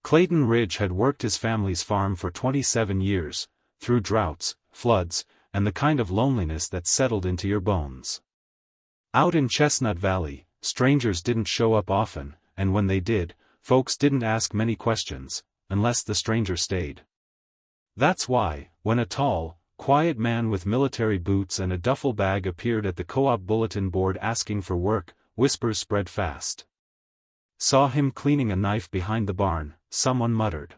Clayton Ridge had worked his family's farm for 27 years, through droughts, floods, and the kind of loneliness that settled into your bones. Out in Chestnut Valley, strangers didn't show up often, and when they did, folks didn't ask many questions, unless the stranger stayed. That's why, when a tall, quiet man with military boots and a duffel bag appeared at the co-op bulletin board asking for work, whispers spread fast. Saw him cleaning a knife behind the barn, someone muttered.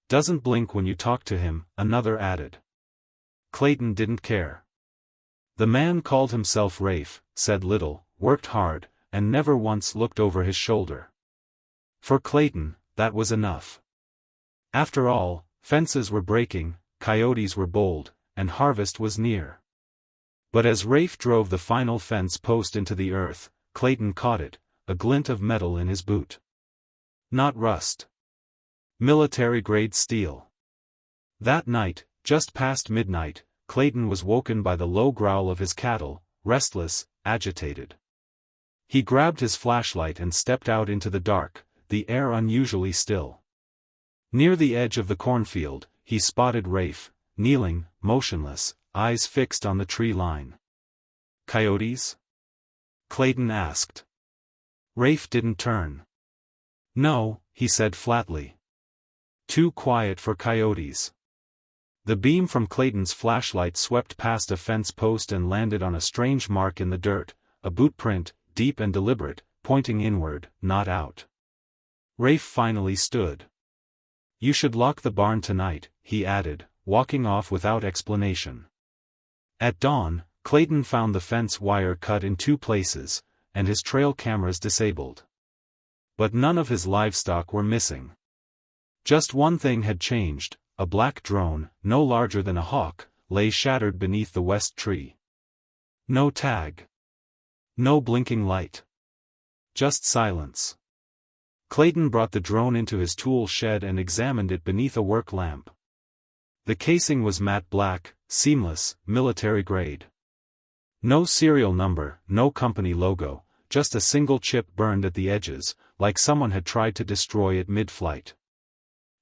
Doesn't blink when you talk to him, another added. Clayton didn't care. The man called himself Rafe, said little, worked hard, and never once looked over his shoulder. For Clayton, that was enough. After all, fences were breaking, coyotes were bold, and harvest was near. But as Rafe drove the final fence post into the earth, Clayton caught it, a glint of metal in his boot. Not rust. Military-grade steel. That night, just past midnight, Clayton was woken by the low growl of his cattle, restless, agitated. He grabbed his flashlight and stepped out into the dark, the air unusually still. Near the edge of the cornfield, he spotted Rafe, kneeling, motionless, eyes fixed on the tree line. Coyotes? Clayton asked. Rafe didn't turn. No, he said flatly. Too quiet for coyotes. The beam from Clayton's flashlight swept past a fence post and landed on a strange mark in the dirt, a boot print, deep and deliberate, pointing inward, not out. Rafe finally stood. You should lock the barn tonight, he added, walking off without explanation. At dawn, Clayton found the fence wire cut in 2 places, and his trail cameras disabled. But none of his livestock were missing. Just one thing had changed, a black drone, no larger than a hawk, lay shattered beneath the west tree. No tag. No blinking light. Just silence. Clayton brought the drone into his tool shed and examined it beneath a work lamp. The casing was matte black, seamless, military grade. No serial number, no company logo, just a single chip burned at the edges, like someone had tried to destroy it mid-flight.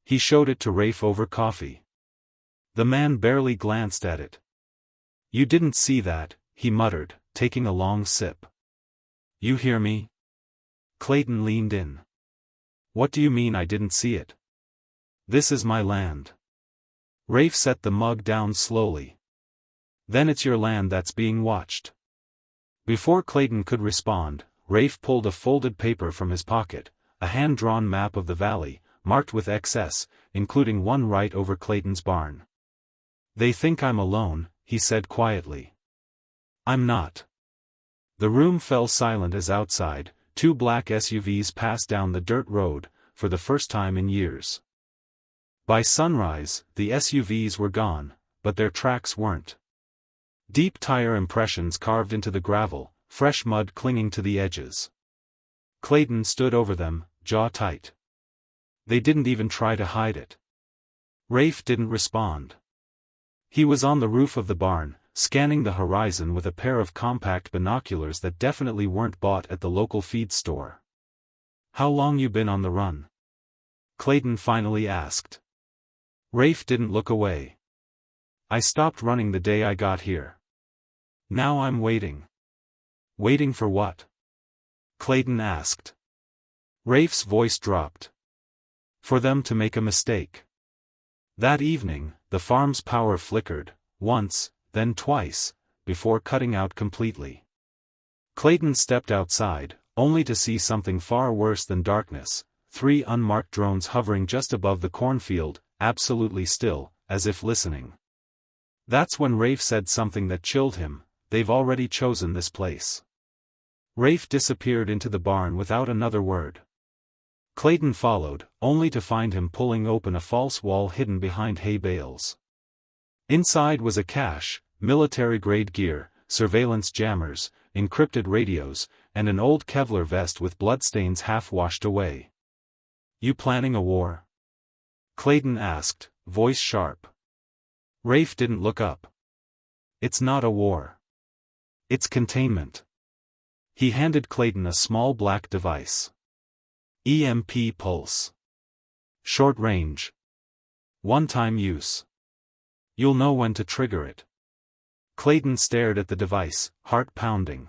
He showed it to Rafe over coffee. The man barely glanced at it. You didn't see that, he muttered, taking a long sip. You hear me? Clayton leaned in. What do you mean I didn't see it? This is my land. Rafe set the mug down slowly. Then it's your land that's being watched. Before Clayton could respond, Rafe pulled a folded paper from his pocket, a hand-drawn map of the valley, marked with XS, including one right over Clayton's barn. They think I'm alone, he said quietly. I'm not. The room fell silent as outside, 2 black SUVs passed down the dirt road, for the first time in years. By sunrise, the SUVs were gone, but their tracks weren't. Deep tire impressions carved into the gravel, fresh mud clinging to the edges. Clayton stood over them, jaw tight. They didn't even try to hide it. Rafe didn't respond. He was on the roof of the barn, scanning the horizon with a pair of compact binoculars that definitely weren't bought at the local feed store. How long you been on the run? Clayton finally asked. Rafe didn't look away. I stopped running the day I got here. Now I'm waiting. Waiting for what? Clayton asked. Rafe's voice dropped. For them to make a mistake. That evening, the farm's power flickered, once, then twice, before cutting out completely. Clayton stepped outside, only to see something far worse than darkness, 3 unmarked drones hovering just above the cornfield, absolutely still, as if listening. That's when Rafe said something that chilled him, they've already chosen this place. Rafe disappeared into the barn without another word. Clayton followed, only to find him pulling open a false wall hidden behind hay bales. Inside was a cache, military-grade gear, surveillance jammers, encrypted radios, and an old Kevlar vest with bloodstains half washed away. You planning a war? Clayton asked, voice sharp. Rafe didn't look up. It's not a war. It's containment. He handed Clayton a small black device. EMP pulse. short range. One-time use. You'll know when to trigger it. Clayton stared at the device, heart pounding.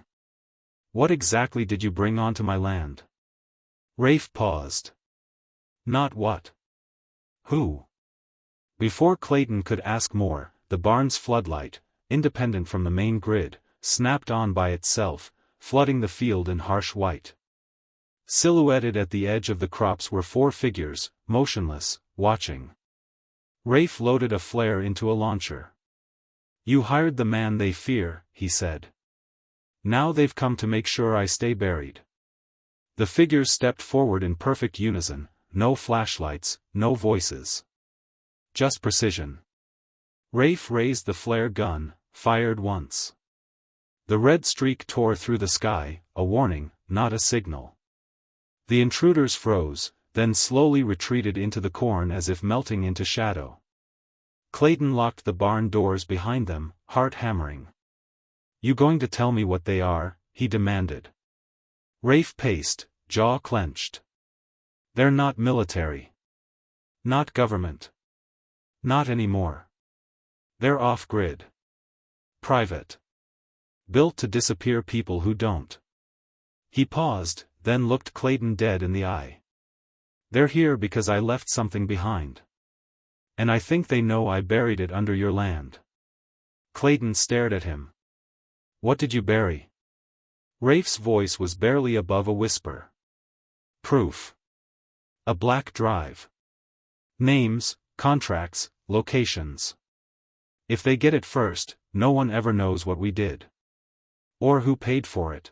What exactly did you bring onto my land? Rafe paused. Not what? Who? Before Clayton could ask more, the barn's floodlight, independent from the main grid, snapped on by itself, flooding the field in harsh white. Silhouetted at the edge of the crops were 4 figures, motionless, watching. Rafe loaded a flare into a launcher. You hired the man they fear, he said. Now they've come to make sure I stay buried. The figures stepped forward in perfect unison, no flashlights, no voices. Just precision. Rafe raised the flare gun, fired once. The red streak tore through the sky, a warning, not a signal. The intruders froze, then slowly retreated into the corn as if melting into shadow. Clayton locked the barn doors behind them, heart hammering. You going to tell me what they are? He demanded. Rafe paced, jaw clenched. They're not military. Not government. Not anymore. They're off-grid. Private. Built to disappear people who don't. He paused, then looked Clayton dead in the eye. They're here because I left something behind. And I think they know I buried it under your land. Clayton stared at him. What did you bury? Rafe's voice was barely above a whisper. Proof. A black drive. Names, contracts, locations. If they get it first, no one ever knows what we did. Or who paid for it.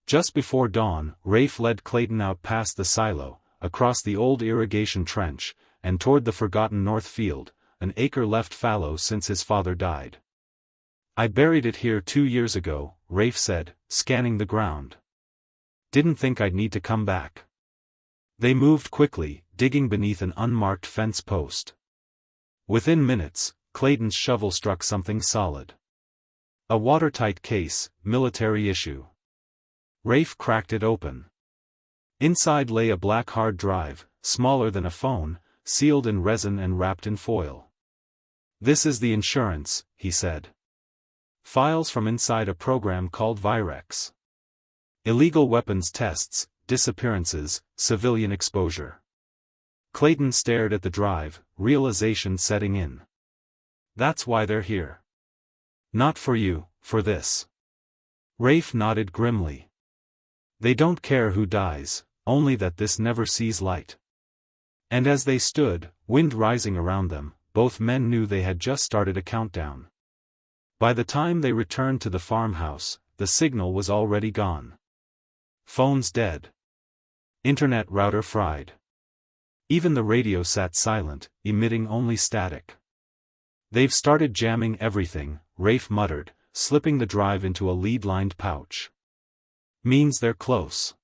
Just before dawn, Rafe led Clayton out past the silo, across the old irrigation trench, and toward the forgotten north field, an acre left fallow since his father died. I buried it here 2 years ago, Rafe said, scanning the ground. Didn't think I'd need to come back. They moved quickly, digging beneath an unmarked fence post. Within minutes, Clayton's shovel struck something solid. A watertight case, military issue. Rafe cracked it open. Inside lay a black hard drive, smaller than a phone, sealed in resin and wrapped in foil. This is the insurance, he said. Files from inside a program called Virex. Illegal weapons tests, disappearances, civilian exposure. Clayton stared at the drive, realization setting in. That's why they're here. Not for you, for this. Rafe nodded grimly. They don't care who dies, only that this never sees light. And as they stood, wind rising around them, both men knew they had just started a countdown. By the time they returned to the farmhouse, the signal was already gone. Phones dead. Internet router fried. Even the radio sat silent, emitting only static. They've started jamming everything, Rafe muttered, slipping the drive into a lead-lined pouch. Means they're close.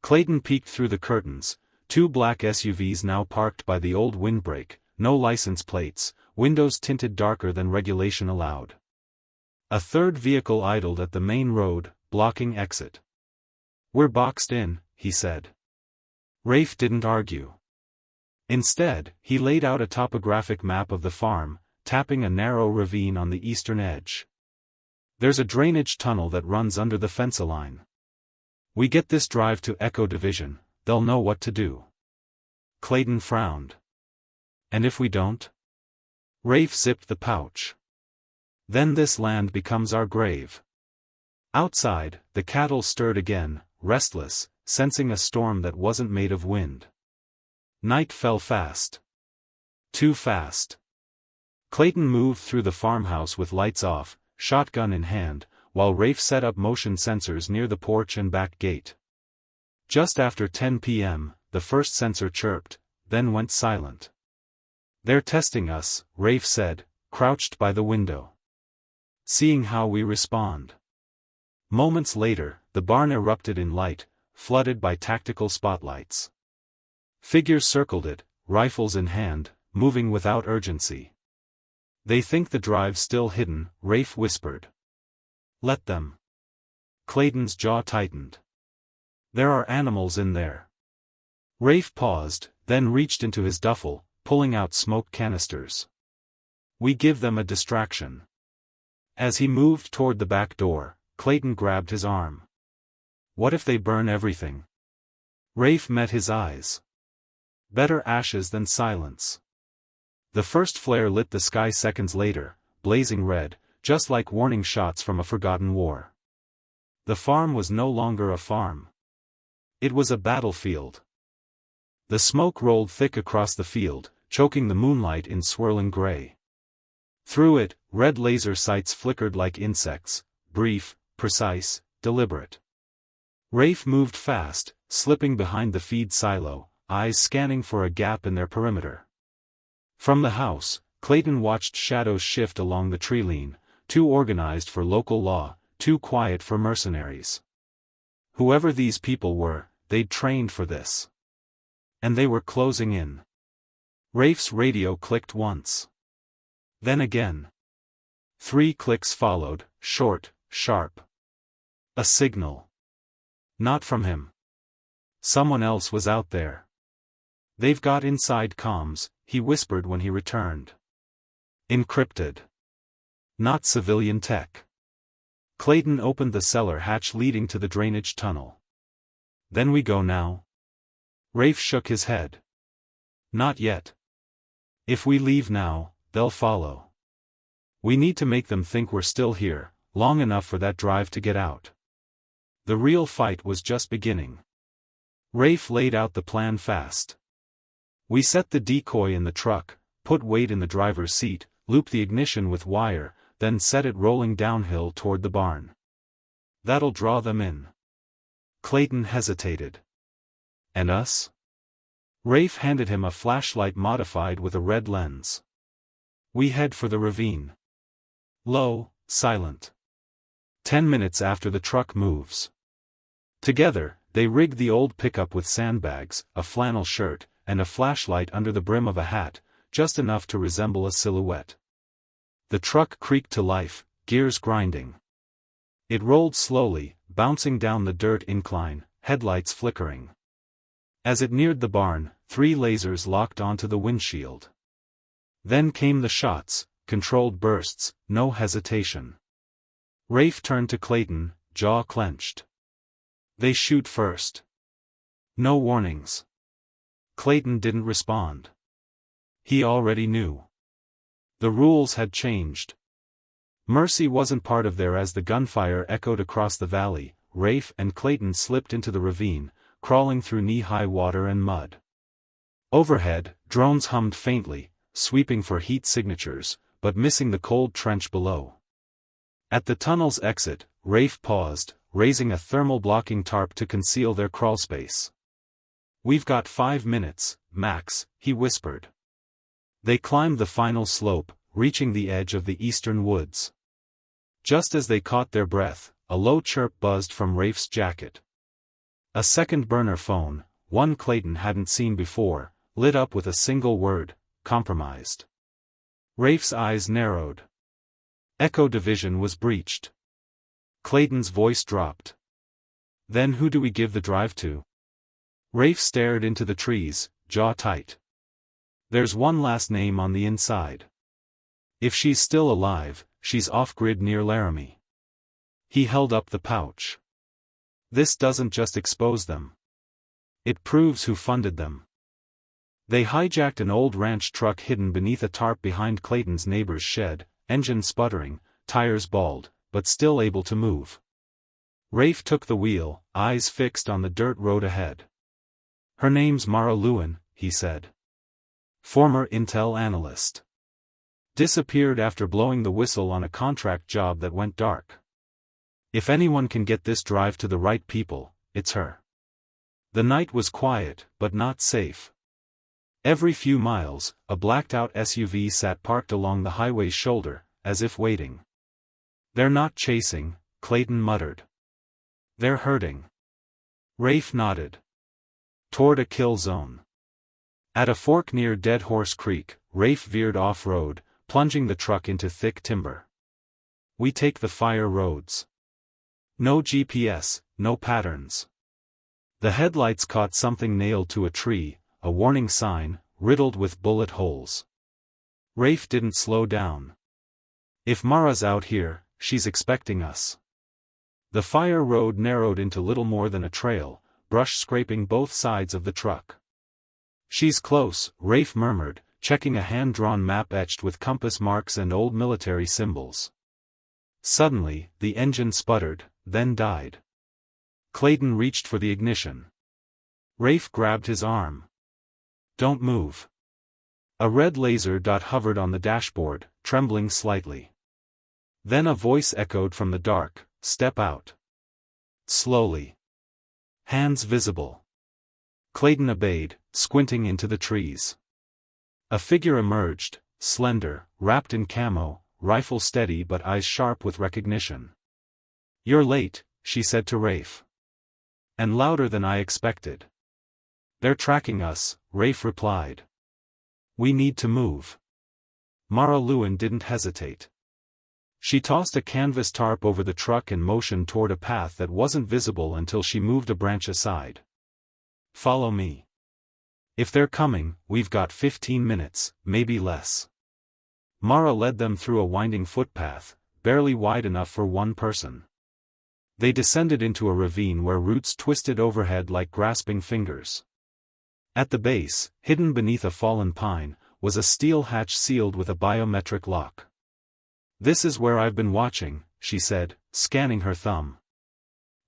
Clayton peeked through the curtains, 2 black SUVs now parked by the old windbreak, no license plates, windows tinted darker than regulation allowed. A third vehicle idled at the main road, blocking exit. We're boxed in, he said. Rafe didn't argue. Instead, he laid out a topographic map of the farm, tapping a narrow ravine on the eastern edge. There's a drainage tunnel that runs under the fence line. We get this drive to Echo Division, they'll know what to do. Clayton frowned. And if we don't? Rafe zipped the pouch. Then this land becomes our grave. Outside, the cattle stirred again, restless, sensing a storm that wasn't made of wind. Night fell fast. Too fast. Clayton moved through the farmhouse with lights off, shotgun in hand, while Rafe set up motion sensors near the porch and back gate. Just after 10 p.m., the first sensor chirped, then went silent. They're testing us, Rafe said, crouched by the window. Seeing how we respond. Moments later, the barn erupted in light, flooded by tactical spotlights. Figures circled it, rifles in hand, moving without urgency. They think the drive's still hidden, Rafe whispered. Let them. Clayton's jaw tightened. There are animals in there. Rafe paused, then reached into his duffel, pulling out smoke canisters. We give them a distraction. As he moved toward the back door, Clayton grabbed his arm. What if they burn everything? Rafe met his eyes. Better ashes than silence. The first flare lit the sky seconds later, blazing red, just like warning shots from a forgotten war. The farm was no longer a farm. It was a battlefield. The smoke rolled thick across the field, choking the moonlight in swirling gray. Through it, red laser sights flickered like insects, brief, precise, deliberate. Rafe moved fast, slipping behind the feed silo, eyes scanning for a gap in their perimeter. From the house, Clayton watched shadows shift along the tree line, too organized for local law, too quiet for mercenaries. Whoever these people were, they'd trained for this. And they were closing in. Rafe's radio clicked once. Then again. 3 clicks followed, short, sharp. A signal. Not from him. Someone else was out there. They've got inside comms, he whispered when he returned. Encrypted. Not civilian tech. Clayton opened the cellar hatch leading to the drainage tunnel. Then we go now? Rafe shook his head. Not yet. If we leave now, they'll follow. We need to make them think we're still here, long enough for that drive to get out. The real fight was just beginning. Rafe laid out the plan fast. We set the decoy in the truck, put Wade in the driver's seat, loop the ignition with wire, then set it rolling downhill toward the barn. That'll draw them in. Clayton hesitated. And us? Rafe handed him a flashlight modified with a red lens. We head for the ravine. Low, silent. 10 minutes after the truck moves. Together, they rigged the old pickup with sandbags, a flannel shirt, and a flashlight under the brim of a hat, just enough to resemble a silhouette. The truck creaked to life, gears grinding. It rolled slowly, bouncing down the dirt incline, headlights flickering. As it neared the barn, 3 lasers locked onto the windshield. Then came the shots, controlled bursts, no hesitation. Rafe turned to Clayton, jaw clenched. They shoot first. No warnings. Clayton didn't respond. He already knew. The rules had changed. Mercy wasn't part of there. As the gunfire echoed across the valley, Rafe and Clayton slipped into the ravine, crawling through knee-high water and mud. Overhead, drones hummed faintly, sweeping for heat signatures, but missing the cold trench below. At the tunnel's exit, Rafe paused, raising a thermal-blocking tarp to conceal their crawlspace. We've got 5 minutes, max, he whispered. They climbed the final slope, reaching the edge of the eastern woods. Just as they caught their breath, a low chirp buzzed from Rafe's jacket. A second burner phone, one Clayton hadn't seen before, lit up with a single word, compromised. Rafe's eyes narrowed. Echo Division was breached. Clayton's voice dropped. Then who do we give the drive to? Rafe stared into the trees, jaw tight. There's one last name on the inside. If she's still alive, she's off-grid near Laramie. He held up the pouch. This doesn't just expose them. It proves who funded them. They hijacked an old ranch truck hidden beneath a tarp behind Clayton's neighbor's shed, engine sputtering, tires bald, but still able to move. Rafe took the wheel, eyes fixed on the dirt road ahead. Her name's Mara Lewin, he said. Former Intel analyst. Disappeared after blowing the whistle on a contract job that went dark. If anyone can get this drive to the right people, it's her. The night was quiet, but not safe. Every few miles, a blacked-out SUV sat parked along the highway's shoulder, as if waiting. They're not chasing, Clayton muttered. They're hurting. Rafe nodded. Toward a kill zone. At a fork near Dead Horse Creek, Rafe veered off-road, plunging the truck into thick timber. We take the fire roads. No GPS, no patterns. The headlights caught something nailed to a tree, a warning sign, riddled with bullet holes. Rafe didn't slow down. If Mara's out here, she's expecting us. The fire road narrowed into little more than a trail, brush scraping both sides of the truck. She's close, Rafe murmured, checking a hand-drawn map etched with compass marks and old military symbols. Suddenly, the engine sputtered, then died. Clayton reached for the ignition. Rafe grabbed his arm. "Don't move." A red laser dot hovered on the dashboard, trembling slightly. Then a voice echoed from the dark, "Step out." Slowly. Hands visible. Clayton obeyed, squinting into the trees. A figure emerged, slender, wrapped in camo, rifle steady but eyes sharp with recognition. "You're late," she said to Rafe. "And louder than I expected." "They're tracking us," Rafe replied. "We need to move." Mara Lewin didn't hesitate. She tossed a canvas tarp over the truck and motioned toward a path that wasn't visible until she moved a branch aside. "Follow me. If they're coming, we've got 15 minutes, maybe less." Mara led them through a winding footpath, barely wide enough for one person. They descended into a ravine where roots twisted overhead like grasping fingers. At the base, hidden beneath a fallen pine, was a steel hatch sealed with a biometric lock. "This is where I've been watching," she said, scanning her thumb.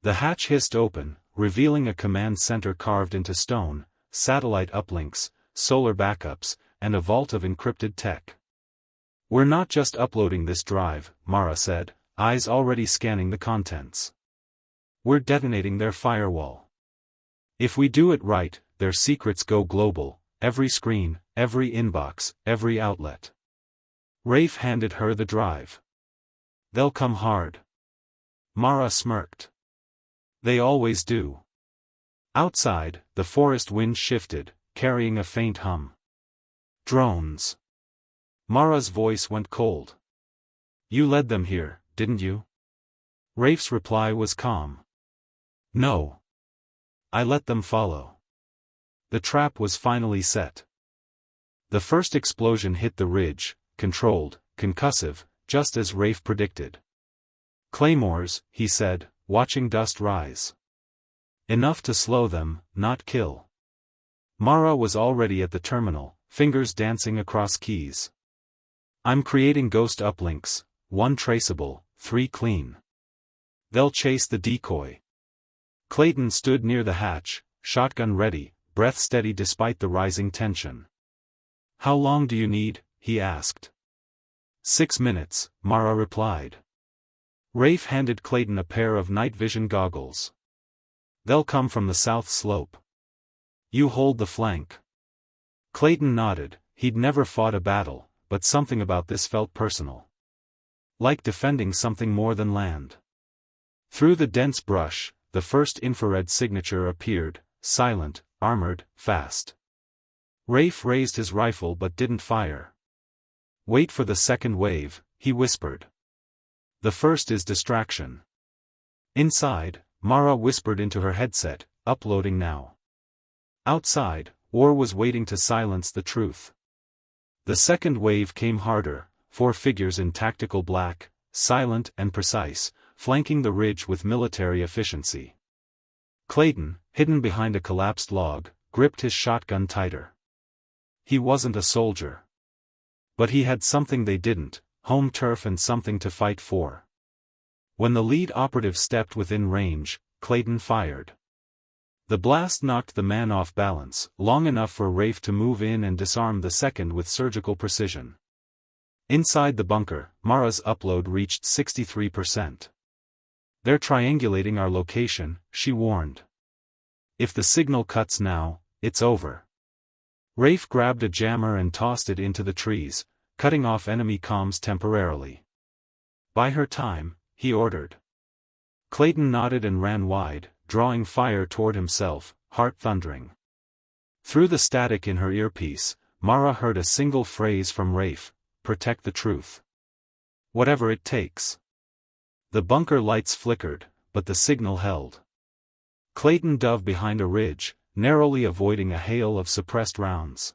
The hatch hissed open, revealing a command center carved into stone, satellite uplinks, solar backups, and a vault of encrypted tech. "We're not just uploading this drive," Mara said, eyes already scanning the contents. "We're detonating their firewall. If we do it right, their secrets go global, every screen, every inbox, every outlet." Rafe handed her the drive. "They'll come hard." Mara smirked. "They always do." Outside, the forest wind shifted, carrying a faint hum. "Drones." Mara's voice went cold. "You led them here, didn't you?" Rafe's reply was calm. "No. I let them follow." The trap was finally set. The first explosion hit the ridge, controlled, concussive, just as Rafe predicted. "Claymores," he said, watching dust rise. "Enough to slow them, not kill." Mara was already at the terminal, fingers dancing across keys. "I'm creating ghost uplinks, 1 traceable, 3 clean. They'll chase the decoy." Clayton stood near the hatch, shotgun ready, breath steady despite the rising tension. "How long do you need?" he asked. 6 minutes, Mara replied. Rafe handed Clayton a pair of night vision goggles. "They'll come from the south slope. You hold the flank." Clayton nodded. He'd never fought a battle, but something about this felt personal. Like defending something more than land. Through the dense brush, the first infrared signature appeared, silent, armored, fast. Rafe raised his rifle but didn't fire. "Wait for the second wave," he whispered. "The first is distraction." Inside, Mara whispered into her headset, "Uploading now." Outside, war was waiting to silence the truth. The second wave came harder, 4 figures in tactical black, silent and precise, flanking the ridge with military efficiency. Clayton, hidden behind a collapsed log, gripped his shotgun tighter. He wasn't a soldier. But he had something they didn't, home turf and something to fight for. When the lead operative stepped within range, Clayton fired. The blast knocked the man off balance, long enough for Rafe to move in and disarm the second with surgical precision. Inside the bunker, Mara's upload reached 63%. "They're triangulating our location," she warned. "If the signal cuts now, it's over." Rafe grabbed a jammer and tossed it into the trees, cutting off enemy comms temporarily. "Buy her time," he ordered. Clayton nodded and ran wide, drawing fire toward himself, heart thundering. Through the static in her earpiece, Mara heard a single phrase from Rafe: "Protect the truth. Whatever it takes." The bunker lights flickered, but the signal held. Clayton dove behind a ridge, narrowly avoiding a hail of suppressed rounds.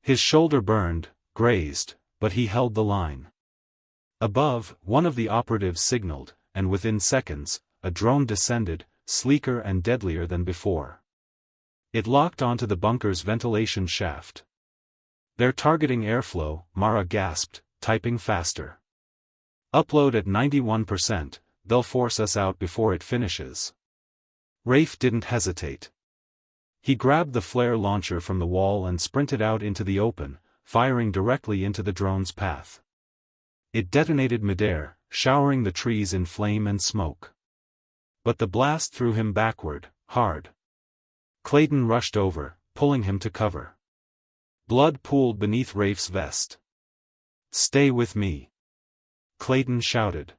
His shoulder burned, grazed, but he held the line. Above, one of the operatives signaled, and within seconds, a drone descended, sleeker and deadlier than before. It locked onto the bunker's ventilation shaft. "They're targeting airflow," Mara gasped, typing faster. "Upload at 91%, they'll force us out before it finishes." Rafe didn't hesitate. He grabbed the flare launcher from the wall and sprinted out into the open, firing directly into the drone's path. It detonated midair, showering the trees in flame and smoke. But the blast threw him backward, hard. Clayton rushed over, pulling him to cover. Blood pooled beneath Rafe's vest. "Stay with me," Clayton shouted.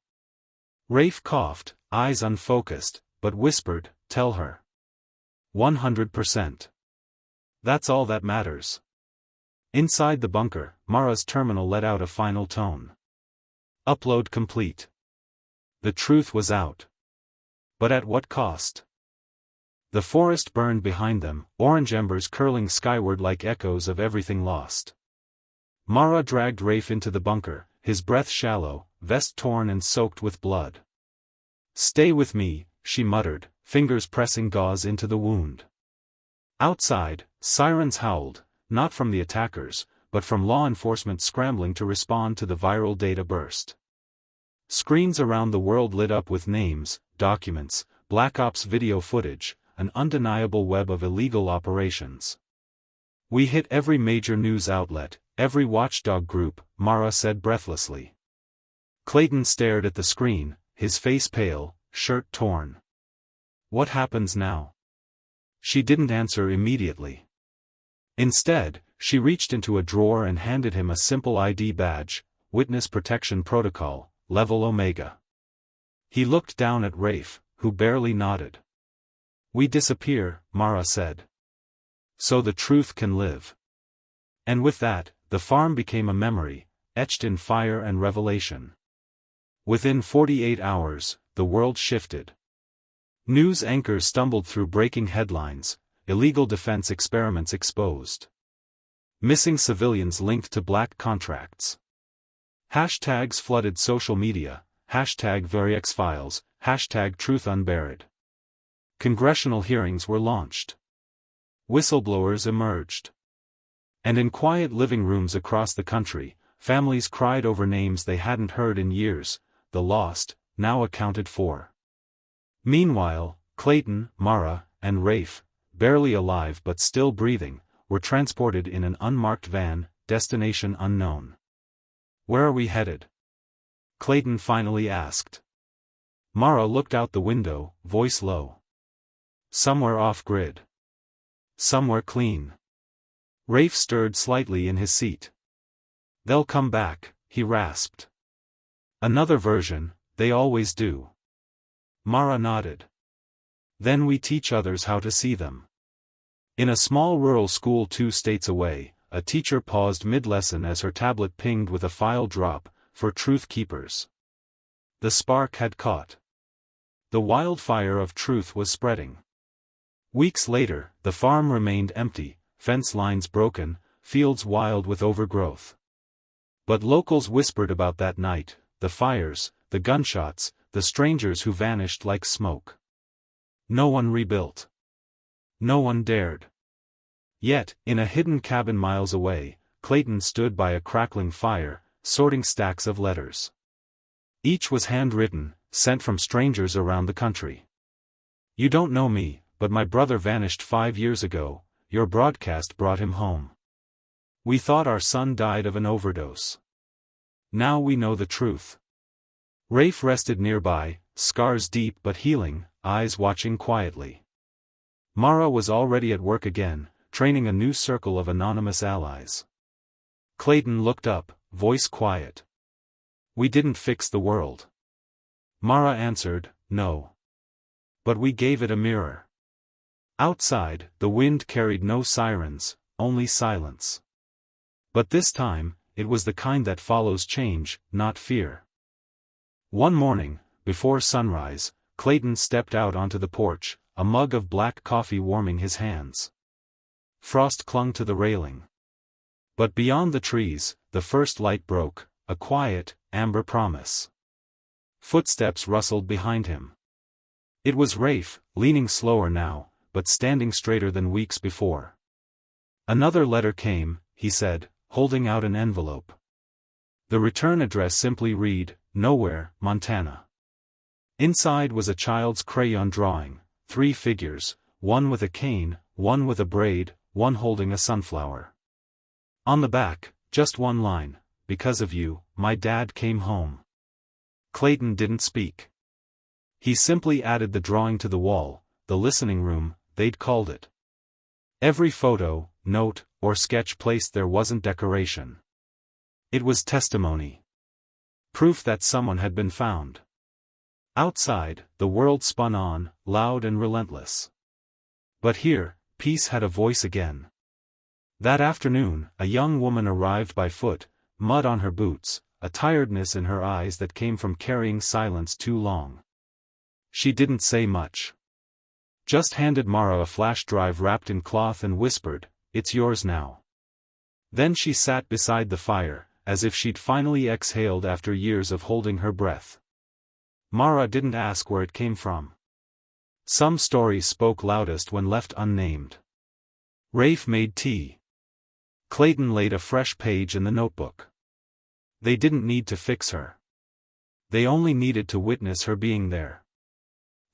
Rafe coughed, eyes unfocused, but whispered, "Tell her. 100%. That's all that matters." Inside the bunker, Mara's terminal let out a final tone. "Upload complete." The truth was out. But at what cost? The forest burned behind them, orange embers curling skyward like echoes of everything lost. Mara dragged Rafe into the bunker, his breath shallow, vest torn and soaked with blood. "Stay with me," she muttered, fingers pressing gauze into the wound. Outside, sirens howled, not from the attackers, but from law enforcement scrambling to respond to the viral data burst. Screens around the world lit up with names, documents, Black Ops video footage, an undeniable web of illegal operations. "We hit every major news outlet, every watchdog group," Mara said breathlessly. Clayton stared at the screen, his face pale, shirt torn. "What happens now?" She didn't answer immediately. Instead, she reached into a drawer and handed him a simple ID badge, Witness Protection Protocol, Level Omega. He looked down at Rafe, who barely nodded. "We disappear," Mara said. "So the truth can live." And with that, the farm became a memory, etched in fire and revelation. Within 48 hours, the world shifted. News anchors stumbled through breaking headlines, illegal defense experiments exposed. Missing civilians linked to black contracts. Hashtags flooded social media, #VeriXFiles, #TruthUnburied. Congressional hearings were launched. Whistleblowers emerged. And in quiet living rooms across the country, families cried over names they hadn't heard in years, the lost, now accounted for. Meanwhile, Clayton, Mara, and Rafe, barely alive but still breathing, were transported in an unmarked van, destination unknown. "Where are we headed?" Clayton finally asked. Mara looked out the window, voice low. "Somewhere off-grid. Somewhere clean." Rafe stirred slightly in his seat. "They'll come back," he rasped. "Another version, they always do." Mara nodded. "Then we teach others how to see them." In a small rural school 2 states away, a teacher paused mid-lesson as her tablet pinged with a file drop, for truth keepers. The spark had caught. The wildfire of truth was spreading. Weeks later, the farm remained empty, fence lines broken, fields wild with overgrowth. But locals whispered about that night, the fires, the gunshots, the strangers who vanished like smoke. No one rebuilt. No one dared. Yet, in a hidden cabin miles away, Clayton stood by a crackling fire, sorting stacks of letters. Each was handwritten, sent from strangers around the country. "You don't know me, but my brother vanished 5 years ago, your broadcast brought him home. We thought our son died of an overdose. Now we know the truth." Rafe rested nearby, scars deep but healing, eyes watching quietly. Mara was already at work again, training a new circle of anonymous allies. Clayton looked up, voice quiet. "We didn't fix the world." Mara answered, "No. But we gave it a mirror." Outside, the wind carried no sirens, only silence. But this time, it was the kind that follows change, not fear. One morning, before sunrise, Clayton stepped out onto the porch, a mug of black coffee warming his hands. Frost clung to the railing. But beyond the trees, the first light broke, a quiet, amber promise. Footsteps rustled behind him. It was Rafe, leaning slower now, but standing straighter than weeks before. Another letter came, he said, holding out an envelope. The return address simply read, Nowhere, Montana. Inside was a child's crayon drawing, 3 figures, one with a cane, one with a braid, one holding a sunflower. On the back, just one line, because of you, my dad came home. Clayton didn't speak. He simply added the drawing to the wall, the listening room, they'd called it. Every photo, note, or sketch placed there wasn't decoration. It was testimony. Proof that someone had been found. Outside, the world spun on, loud and relentless. But here, peace had a voice again. That afternoon, a young woman arrived by foot, mud on her boots, a tiredness in her eyes that came from carrying silence too long. She didn't say much. Just handed Mara a flash drive wrapped in cloth and whispered, "It's yours now." Then she sat beside the fire, as if she'd finally exhaled after years of holding her breath. Mara didn't ask where it came from. Some stories spoke loudest when left unnamed. Rafe made tea. Clayton laid a fresh page in the notebook. They didn't need to fix her. They only needed to witness her being there.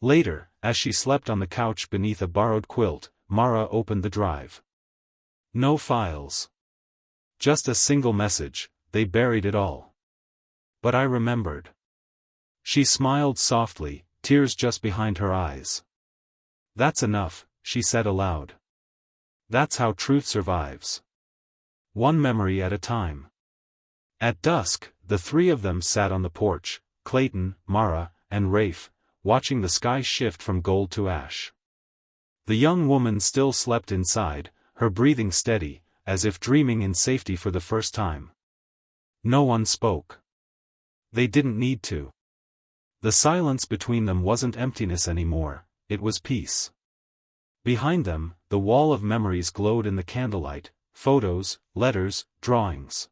Later, as she slept on the couch beneath a borrowed quilt, Mara opened the drive. No files. Just a single message, they buried it all. But I remembered. She smiled softly, tears just behind her eyes. That's enough, she said aloud. That's how truth survives. One memory at a time. At dusk, the 3 of them sat on the porch, Clayton, Mara, and Rafe, watching the sky shift from gold to ash. The young woman still slept inside, her breathing steady, as if dreaming in safety for the first time. No one spoke. They didn't need to. The silence between them wasn't emptiness anymore, it was peace. Behind them, the wall of memories glowed in the candlelight, photos, letters, drawings.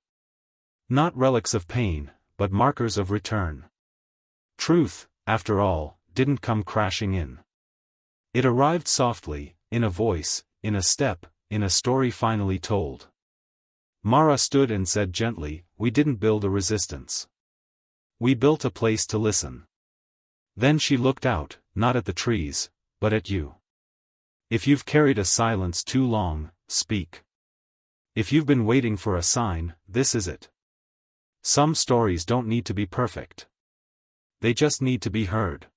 Not relics of pain, but markers of return. Truth, after all, didn't come crashing in. It arrived softly, in a voice, in a step, in a story finally told. Mara stood and said gently, "We didn't build a resistance. We built a place to listen." Then she looked out, not at the trees, but at you. If you've carried a silence too long, speak. If you've been waiting for a sign, this is it. Some stories don't need to be perfect. They just need to be heard.